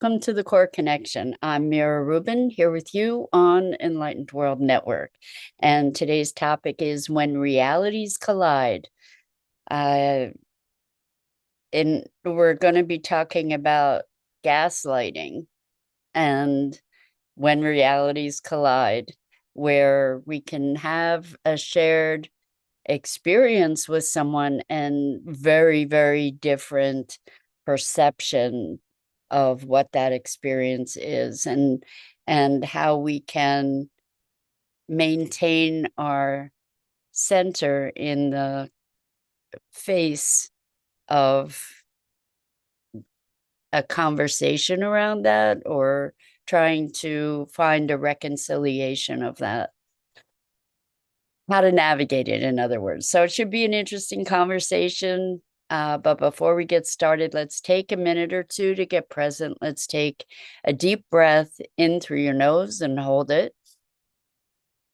Welcome to the Core Connection. I'm Mira Rubin here with you on Enlightened World Network. And today's topic is when realities collide. Uh, and we're going to be talking about gaslighting and when realities collide, where we can have a shared experience with someone and very, very different perception of what that experience is, and how we can maintain our center in the face of a conversation around that, or trying to find a reconciliation of that, how to navigate it, in other words. So it should be an interesting conversation. But before we get started, let's take a minute or two to get present. Let's take a deep breath in through your nose and hold it.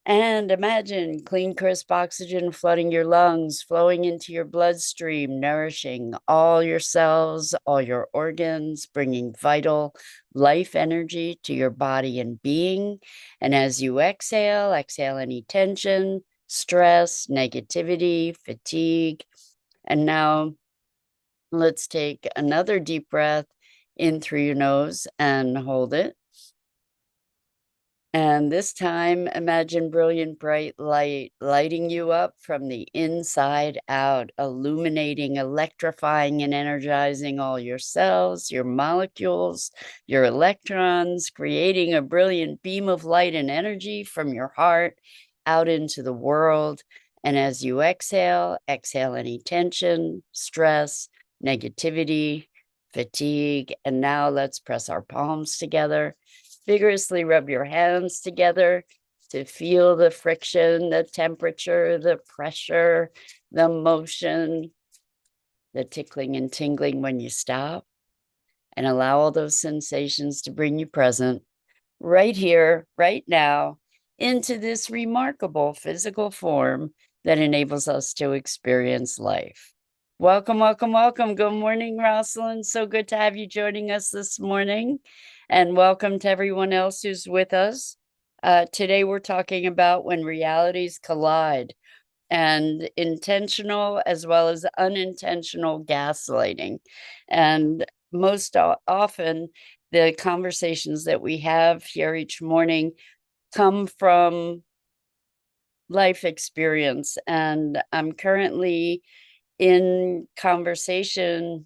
And imagine clean, crisp oxygen flooding your lungs, flowing into your bloodstream, nourishing all your cells, all your organs, bringing vital life energy to your body and being. And as you exhale, exhale any tension, stress, negativity, fatigue. And now let's take another deep breath in through your nose and hold it. And this time, imagine brilliant, bright light lighting you up from the inside out, illuminating, electrifying, and energizing all your cells, your molecules, your electrons, creating a brilliant beam of light and energy from your heart out into the world. And as you exhale, exhale any tension, stress, negativity, fatigue. And now let's press our palms together. Vigorously rub your hands together to feel the friction, the temperature, the pressure, the motion, the tickling and tingling when you stop. And allow all those sensations to bring you present right here, right now, into this remarkable physical form that enables us to experience life. Welcome, welcome, welcome. Good morning, Rosalind. So good to have you joining us this morning. And welcome to everyone else who's with us. Today, we're talking about when realities collide, and intentional as well as unintentional gaslighting. And most often, the conversations that we have here each morning come from life experience. And I'm currently in conversation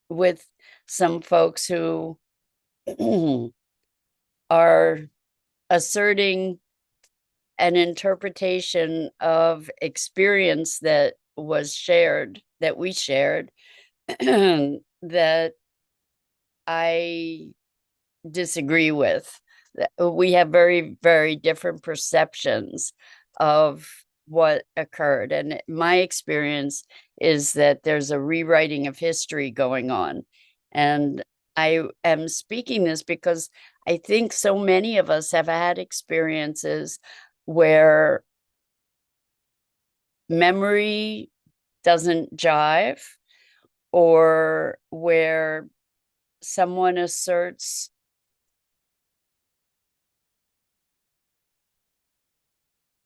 with some folks who are asserting an interpretation of experience that was shared, that we shared, that I disagree with. We have very, very different perceptions of what occurred. And my experience is that there's a rewriting of history going on. And I am speaking this because I think so many of us have had experiences where memory doesn't jive, or where someone asserts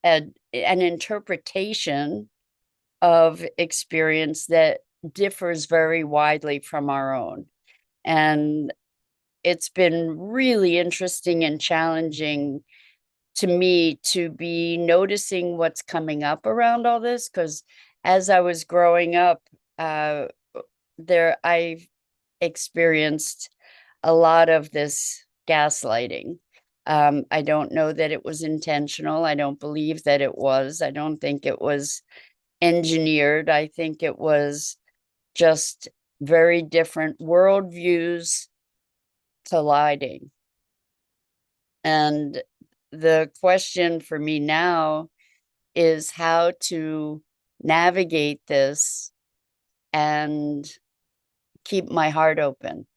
an interpretation of experience that differs very widely from our own. And it's been really interesting and challenging to me to be noticing what's coming up around all this, because as I was growing up, I experienced a lot of this gaslighting. I don't know that it was intentional. I don't believe that it was. I don't think it was engineered. I think it was just very different worldviews colliding. And the question for me now is how to navigate this and keep my heart open.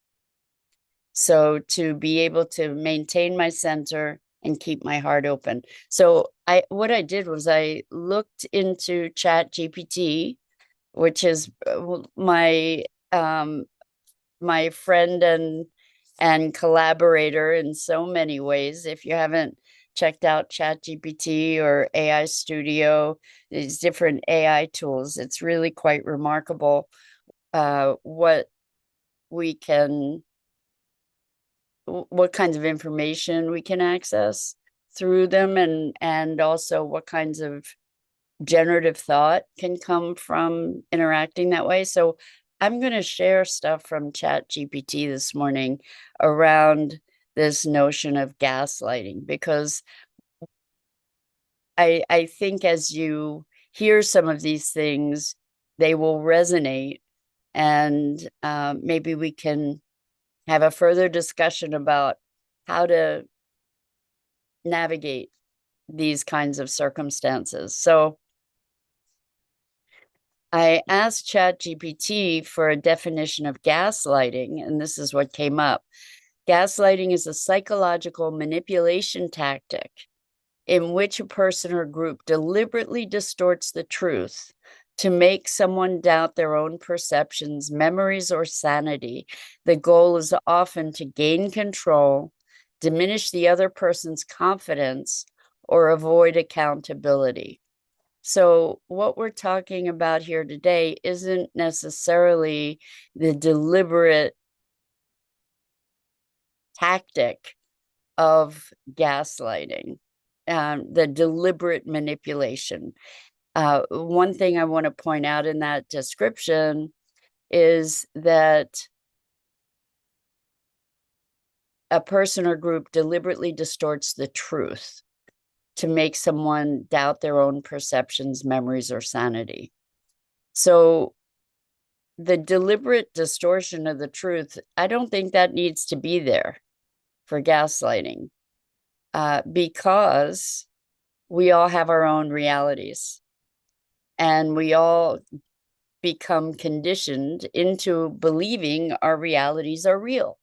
So to be able to maintain my center and keep my heart open. So what I did was I looked into ChatGPT, which is my my friend and and collaborator in so many ways. If you haven't checked out ChatGPT or AI Studio, these different AI tools, it's really quite remarkable what we can, what kinds of information we can access through them, and also what kinds of generative thought can come from interacting that way. So I'm going to share stuff from ChatGPT this morning around this notion of gaslighting, because I think as you hear some of these things, they will resonate, and maybe we can have a further discussion about how to navigate these kinds of circumstances. So I asked ChatGPT for a definition of gaslighting, and this is what came up. Gaslighting is a psychological manipulation tactic in which a person or group deliberately distorts the truth to make someone doubt their own perceptions, memories, or sanity. The goal is often to gain control, diminish the other person's confidence, or avoid accountability. So, what we're talking about here today isn't necessarily the deliberate tactic of gaslighting, the deliberate manipulation. One thing I want to point out in that description is that a person or group deliberately distorts the truth to make someone doubt their own perceptions, memories, or sanity. So, the deliberate distortion of the truth, I don't think that needs to be there for gaslighting, because we all have our own realities, and we all become conditioned into believing our realities are real.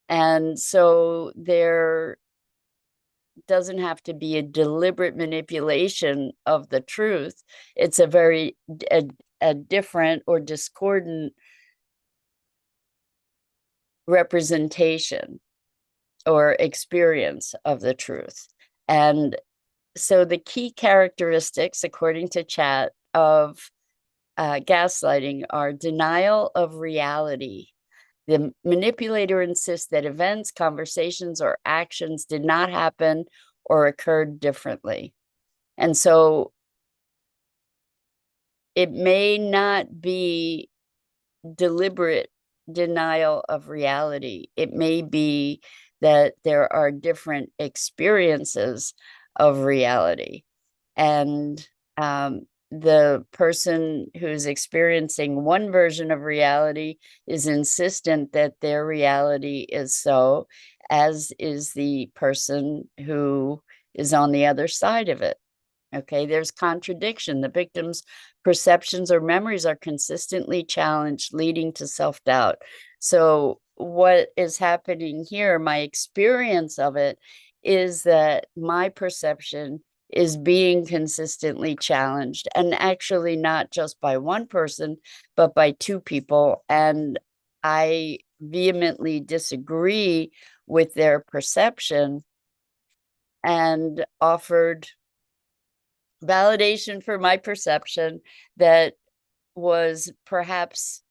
And so there doesn't have to be a deliberate manipulation of the truth. It's a different or discordant representation or experience of the truth. And so the key characteristics, according to Chat, of gaslighting are denial of reality. The manipulator insists that events, conversations, or actions did not happen or occurred differently. And so it may not be deliberate denial of reality. It may be that there are different experiences of reality. And the person who's experiencing one version of reality is insistent that their reality is so, as is the person who is on the other side of it. Okay, there's contradiction. The victim's perceptions or memories are consistently challenged, leading to self-doubt. So what is happening here, my experience of it, is that my perception is being consistently challenged, and actually not just by one person, but by two people. And I vehemently disagree with their perception and offered validation for my perception that was perhaps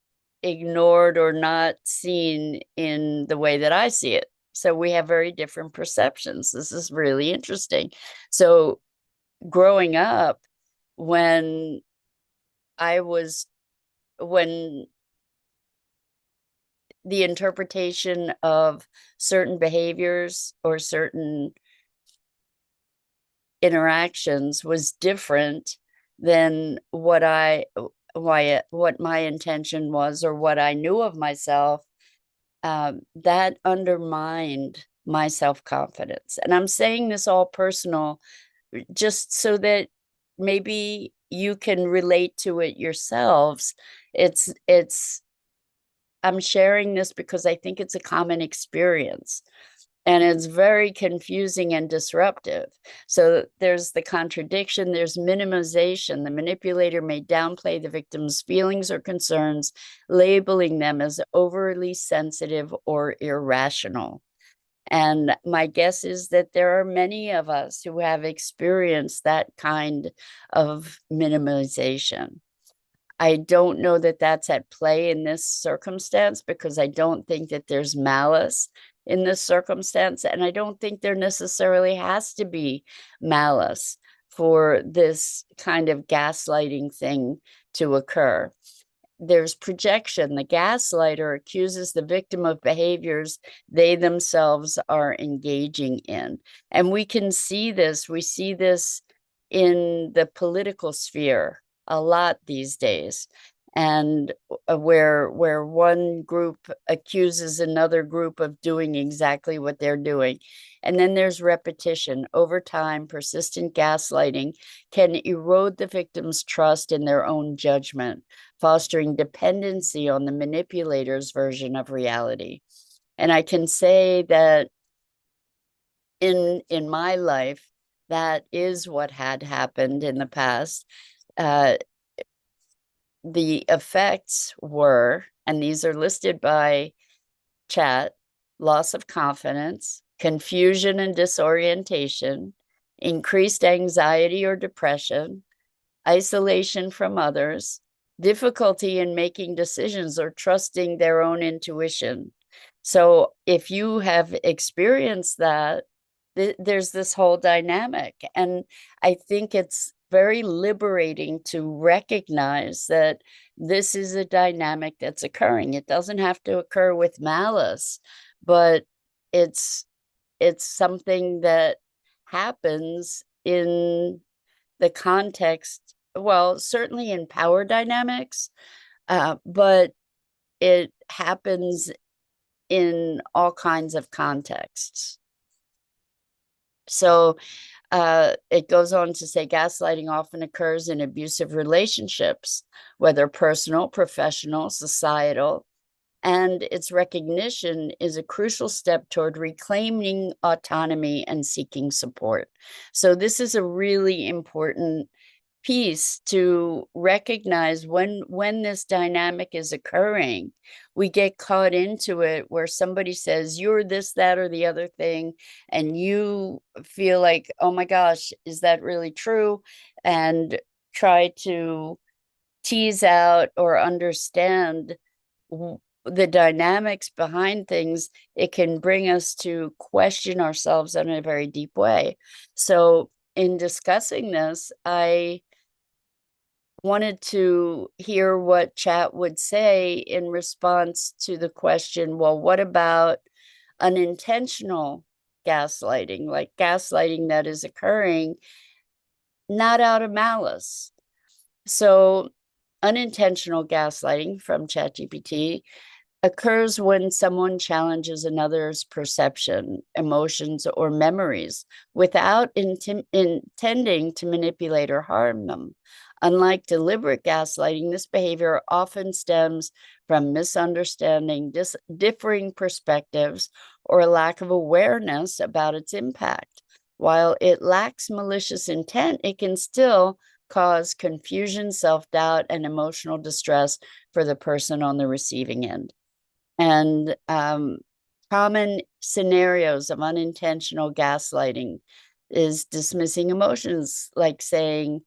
ignored or not seen in the way that I see it. So we have very different perceptions. This is really interesting. So growing up, when I was, when the interpretation of certain behaviors or certain interactions was different than what my intention was or what I knew of myself, that undermined my self-confidence. And I'm saying this all personal, just so that maybe you can relate to it yourselves. I'm sharing this because I think it's a common experience. And it's very confusing and disruptive. So there's the contradiction, there's minimization. The manipulator may downplay the victim's feelings or concerns, labeling them as overly sensitive or irrational. And my guess is that there are many of us who have experienced that kind of minimization. I don't know that that's at play in this circumstance because I don't think that there's malice in this circumstance. And I don't think there necessarily has to be malice for this kind of gaslighting thing to occur. There's projection. The gaslighter accuses the victim of behaviors they themselves are engaging in. And we can see this. We see this in the political sphere a lot these days. And where one group accuses another group of doing exactly what they're doing. And then there's repetition. Over time, persistent gaslighting can erode the victim's trust in their own judgment, fostering dependency on the manipulator's version of reality. And I can say that in my life, that is what had happened in the past. Uh, the effects were, and these are listed by chat: loss of confidence, confusion and disorientation, increased anxiety or depression, isolation from others, difficulty in making decisions or trusting their own intuition. So if you have experienced that, there's this whole dynamic. And I think it's very liberating to recognize that this is a dynamic that's occurring. It doesn't have to occur with malice, but it's it's something that happens in the context, well, certainly in power dynamics, but it happens in all kinds of contexts. So it goes on to say gaslighting often occurs in abusive relationships, whether personal, professional, societal, and its recognition is a crucial step toward reclaiming autonomy and seeking support. So this is a really important piece to recognize when this dynamic is occurring. We get caught into it where somebody says you're this, that, or the other thing, and you feel like, oh my gosh, is that really true? And try to tease out or understand the dynamics behind things. It can bring us to question ourselves in a very deep way. So in discussing this, I wanted to hear what chat would say in response to the question, well, what about unintentional gaslighting, like gaslighting that is occurring not out of malice? So unintentional gaslighting from ChatGPT occurs when someone challenges another's perception, emotions, or memories without intending to manipulate or harm them. Unlike deliberate gaslighting, this behavior often stems from misunderstanding, differing perspectives, or a lack of awareness about its impact. While it lacks malicious intent, it can still cause confusion, self-doubt, and emotional distress for the person on the receiving end. And common scenarios of unintentional gaslighting is dismissing emotions, like saying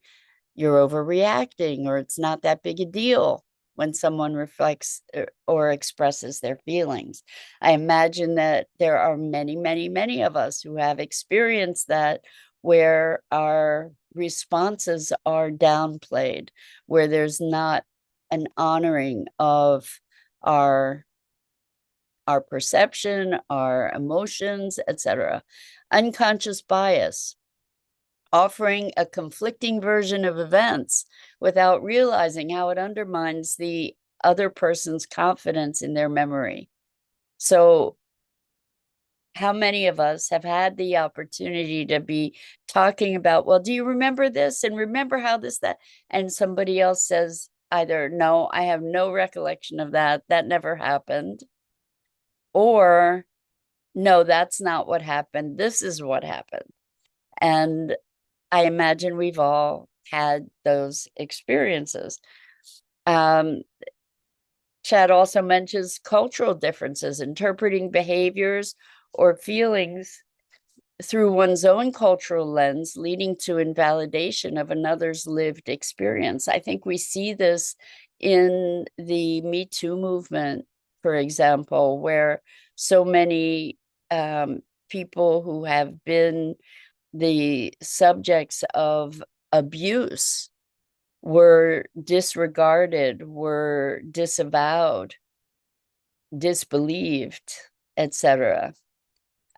you're overreacting or it's not that big a deal when someone reflects or expresses their feelings. I imagine that there are many, many, many of us who have experienced that, where our responses are downplayed, where there's not an honoring of our perception, our emotions, etc. Unconscious bias, offering a conflicting version of events without realizing how it undermines the other person's confidence in their memory. So how many of us have had the opportunity to be talking about, well, do you remember this? And remember how this, that, and somebody else says either, no, I have no recollection of that. That never happened. Or no, that's not what happened. This is what happened. And I imagine we've all had those experiences. Um, Chad also mentions cultural differences, interpreting behaviors or feelings through one's own cultural lens, leading to invalidation of another's lived experience. I think we see this in the Me Too movement, for example, where so many people who have been the subjects of abuse were disregarded, were disavowed, disbelieved, etc.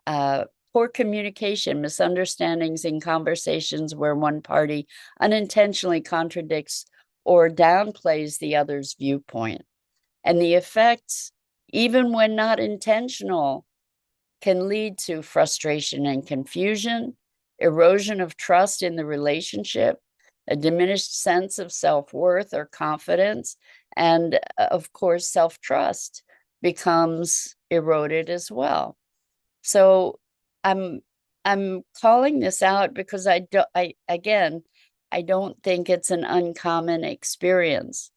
Uh, Poor communication, misunderstandings in conversations where one party unintentionally contradicts or downplays the other's viewpoint. And the effects, even when not intentional, can lead to frustration and confusion, erosion of trust in the relationship, a diminished sense of self-worth or confidence, and of course, self-trust becomes eroded as well. So I'm I'm calling this out because I don't think it's an uncommon experience.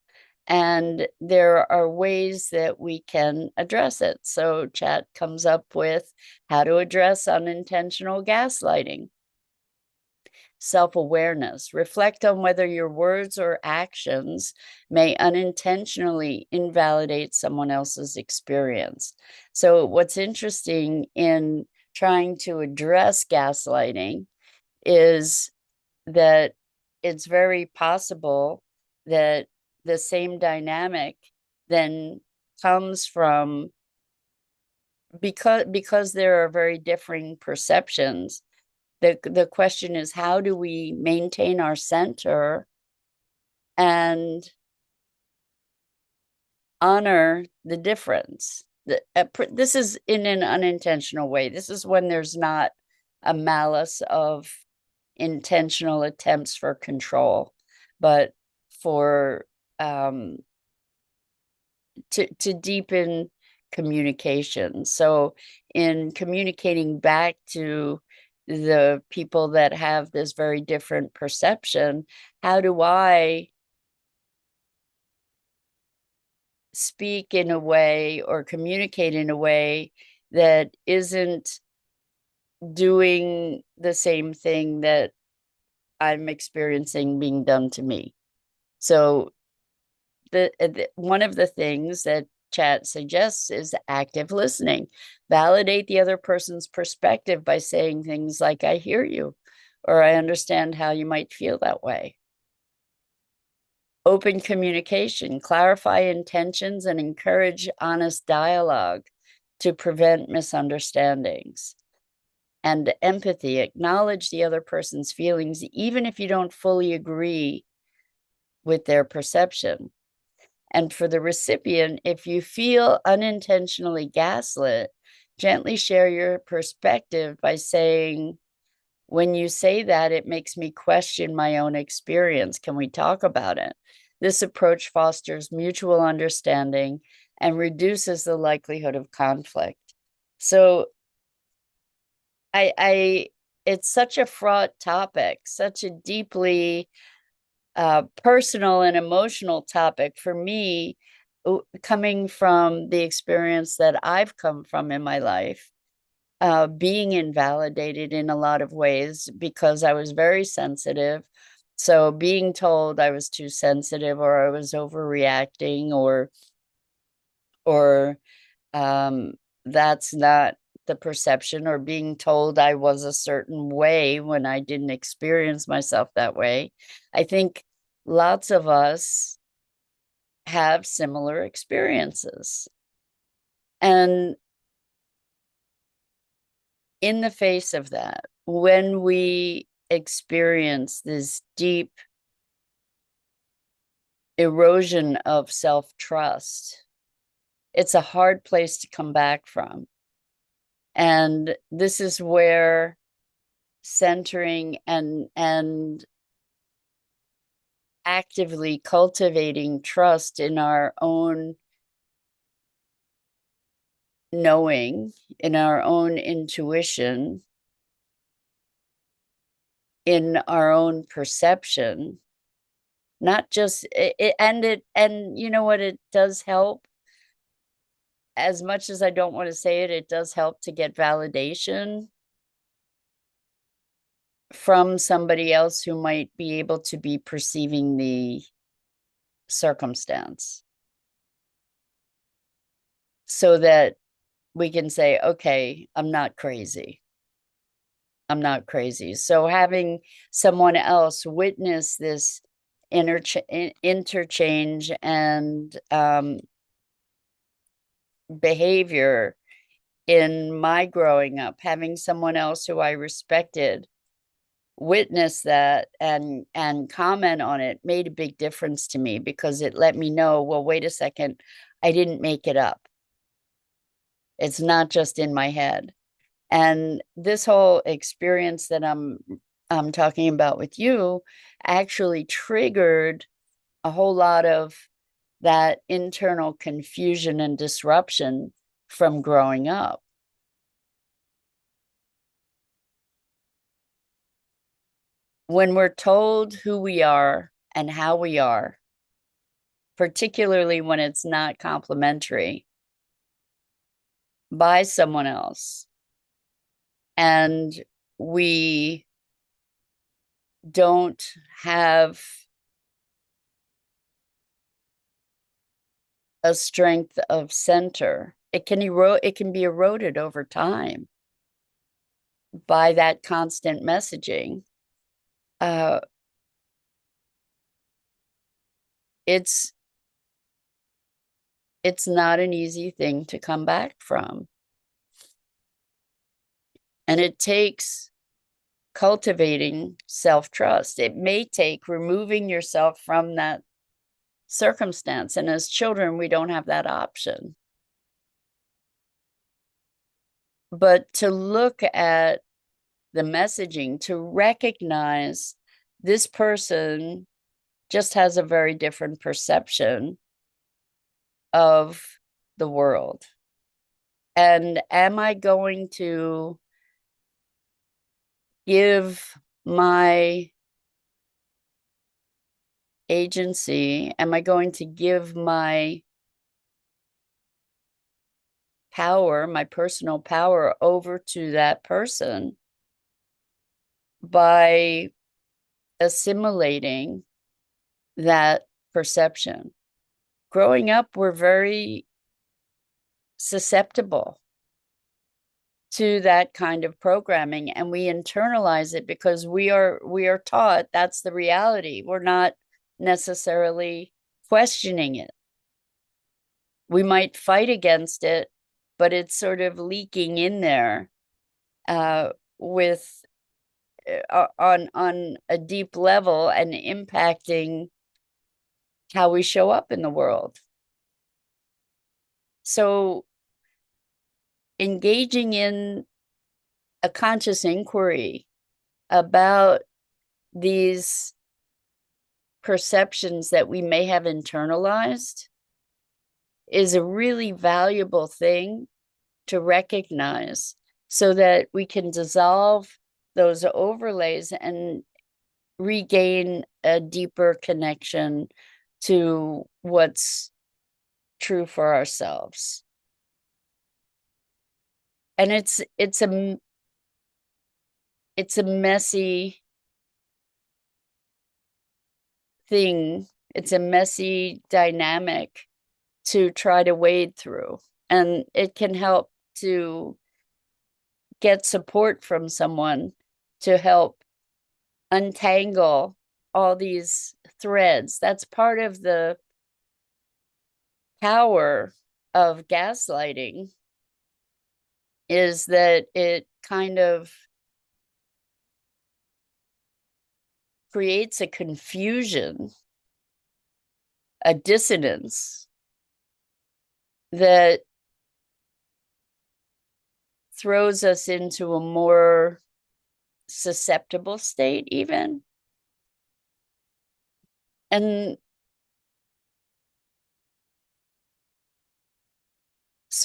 And there are ways that we can address it. So chat comes up with how to address unintentional gaslighting, self-awareness, reflect on whether your words or actions may unintentionally invalidate someone else's experience. So what's interesting in trying to address gaslighting is that it's very possible that the same dynamic then comes from, because there are very differing perceptions. The question is, how do we maintain our center and honor the difference? This is in an unintentional way. This is when there's not a malice of intentional attempts for control, but for to deepen communication. So in communicating back to the people that have this very different perception, how do I speak in a way or communicate in a way that isn't doing the same thing that I'm experiencing being done to me? So one of the things that chat suggests is active listening. Validate the other person's perspective by saying things like, I hear you, or I understand how you might feel that way. Open communication, clarify intentions, and encourage honest dialogue to prevent misunderstandings. And empathy, acknowledge the other person's feelings, even if you don't fully agree with their perception. And for the recipient, if you feel unintentionally gaslit, gently share your perspective by saying, when you say that, it makes me question my own experience. Can we talk about it? This approach fosters mutual understanding and reduces the likelihood of conflict. So I it's such a fraught topic, such a deeply personal and emotional topic for me, coming from the experience that I've come from in my life, being invalidated in a lot of ways because I was very sensitive. So being told I was too sensitive or I was overreacting or that's not the perception, or being told I was a certain way when I didn't experience myself that way. I think lots of us have similar experiences. And in the face of that, when we experience this deep erosion of self-trust, it's a hard place to come back from. And this is where centering and actively cultivating trust in our own knowing, in our own intuition, in our own perception, not just and you know what, it does help. As much as I don't want to say it, it does help to get validation from somebody else who might be able to be perceiving the circumstance, so that we can say, okay, I'm not crazy. I'm not crazy. So having someone else witness this interchange and behavior in my growing up, having someone else who I respected witness that and comment on it made a big difference to me, because it let me know, well, wait a second, I didn't make it up. It's not just in my head. And this whole experience that I'm talking about with you actually triggered a whole lot of that internal confusion and disruption from growing up. When we're told who we are and how we are, particularly when it's not complimentary, by someone else, and we don't have a strength of center, it can be eroded over time by that constant messaging. uh it's it's not an easy thing to come back from, and it takes cultivating self-trust. It may take removing yourself from that circumstance, and as children we don't have that option. But to look at the messaging, to recognize this person just has a very different perception of the world. And am I going to give my agency? Am I going to give my power, my personal power, over to that person by assimilating that perception? Growing up, we're very susceptible to that kind of programming, and we internalize it because we are taught that's the reality. We're not necessarily questioning it. We might fight against it, but it's sort of leaking in there, with on a deep level, and impacting how we show up in the world. So engaging in a conscious inquiry about these perceptions that we may have internalized is a really valuable thing to recognize, so that we can dissolve those overlays and regain a deeper connection to what's true for ourselves. And it's a messy thing. It's a messy dynamic to try to wade through. And it can help to get support from someone to help untangle all these threads. That's part of the power of gaslighting, is that it kind of creates a confusion, a dissonance that throws us into a more susceptible state even. And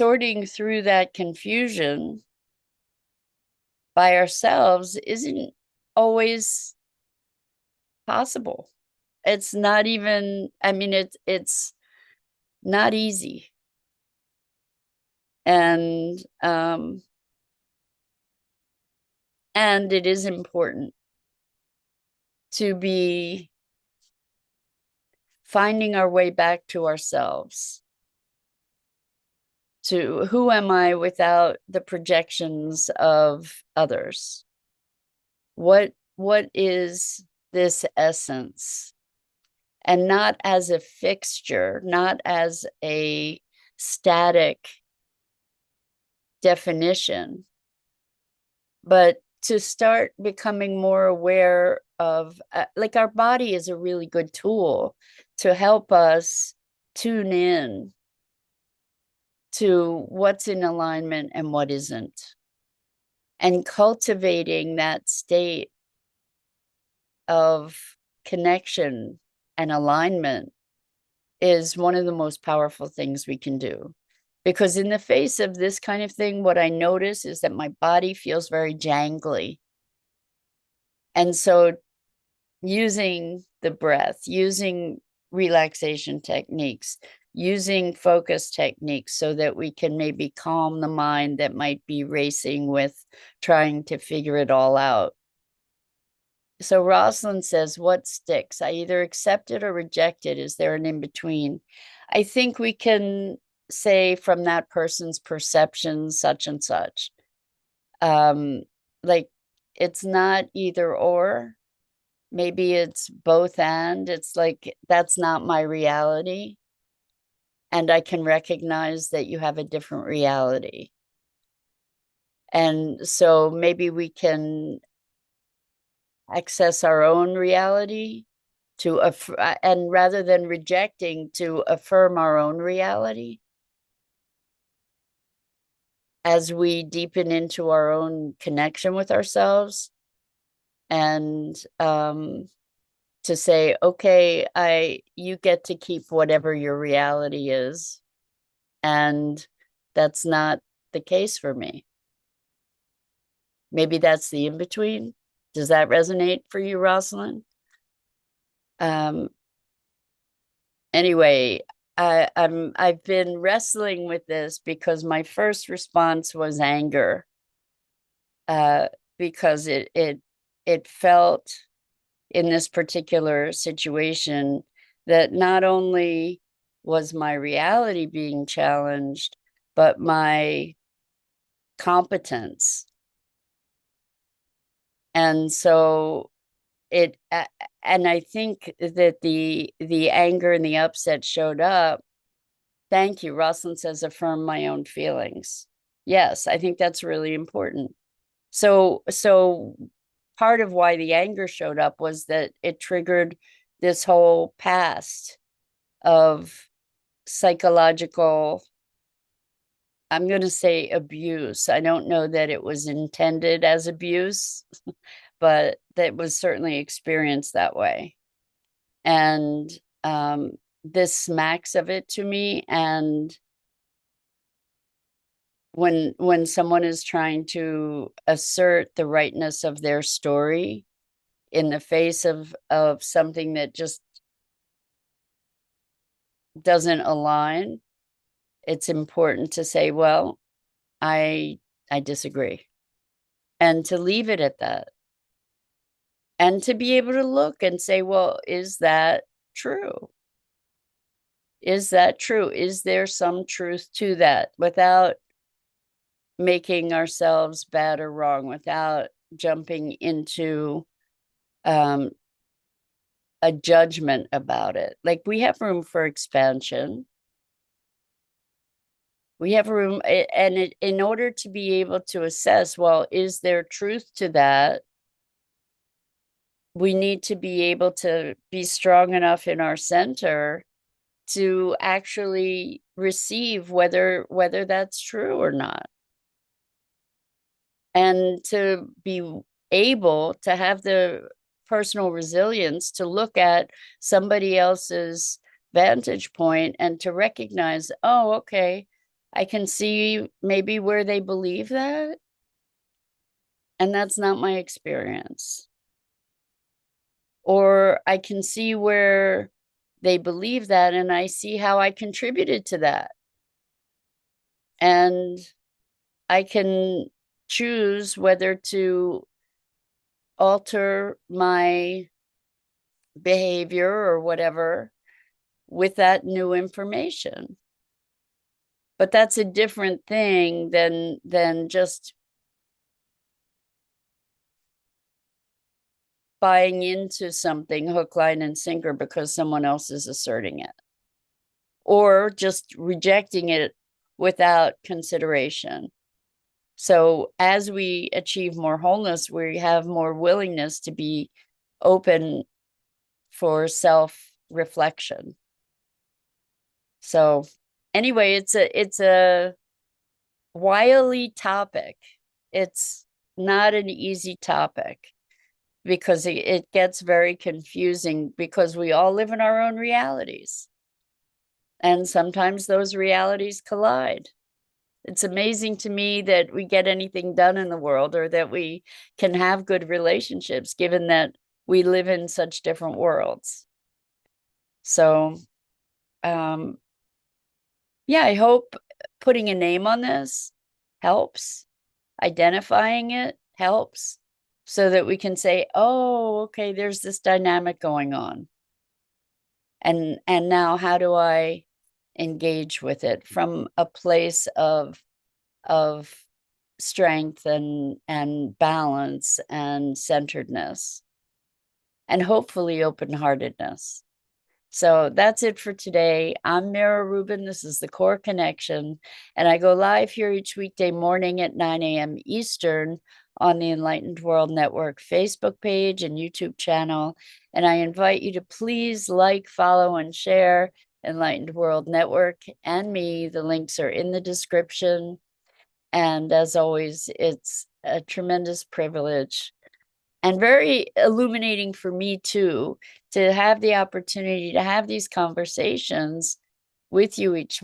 sorting through that confusion by ourselves isn't always possible. It's not even, I mean, it's not easy. And it is important to be finding our way back to ourselves, to who am I without the projections of others? What is this essence? And not as a fixture, not as a static definition, but to start becoming more aware of, like, our body is a really good tool to help us tune in to what's in alignment and what isn't. And cultivating that state of connection and alignment is one of the most powerful things we can do. Because in the face of this kind of thing, what I notice is that my body feels very jangly. And so using the breath, using relaxation techniques, using focus techniques so that we can maybe calm the mind that might be racing with trying to figure it all out. So Rosalind says, what sticks? I either accept it or reject it. Is there an in-between? I think we can say from that person's perception, such and such. Like, it's not either or. Maybe it's both and. It's like, that's not my reality. And I can recognize that you have a different reality. And so maybe we can access our own reality to and rather than rejecting, to affirm our own reality as we deepen into our own connection with ourselves. And to say, okay, you get to keep whatever your reality is, and that's not the case for me. Maybe that's the in-between. Does that resonate for you, Rosalind? Anyway, I've been wrestling with this because my first response was anger, because it felt in this particular situation that not only was my reality being challenged, but my competence. And so and I think that the anger and the upset showed up. Thank you. Rosalind says, affirm my own feelings. Yes, I think that's really important. So part of why the anger showed up was that it triggered this whole past of psychological, I'm going to say, abuse. I don't know that it was intended as abuse, but that was certainly experienced that way. And this smacks of it to me. And when someone is trying to assert the rightness of their story in the face of something that just doesn't align, it's important to say, well, I disagree, and to leave it at that, and to be able to look and say, well, is that true? Is that true? Is there some truth to that, without making ourselves bad or wrong, without jumping into a judgment about it? Like, we have room for expansion. We have room, and in order to be able to assess, well, is there truth to that? We need to be able to be strong enough in our center to actually receive whether that's true or not, and to be able to have the personal resilience to look at somebody else's vantage point and to recognize, oh, okay, I can see maybe where they believe that, and that's not my experience. Or I can see where they believe that, and I see how I contributed to that. And I can choose whether to alter my behavior or whatever with that new information. But that's a different thing than just buying into something hook, line, and sinker because someone else is asserting it, or just rejecting it without consideration. So as we achieve more wholeness, we have more willingness to be open for self-reflection. So anyway, it's a wily topic. It's not an easy topic because it gets very confusing because we all live in our own realities. And sometimes those realities collide. It's amazing to me that we get anything done in the world or that we can have good relationships, given that we live in such different worlds. So, yeah, I hope putting a name on this helps, identifying it helps, so that we can say, oh, okay, there's this dynamic going on. And now how do I engage with it from a place of strength and balance and centeredness and hopefully open-heartedness. So that's it for today. I'm Mira Rubin. This is the Core Connection, and I go live here each weekday morning at 9 a.m. Eastern on the Enlightened World Network Facebook page and YouTube channel. And I invite you to please like, follow, and share Enlightened World Network and me. The links are in the description. And as always, it's a tremendous privilege and very illuminating for me too, to have the opportunity to have these conversations with you each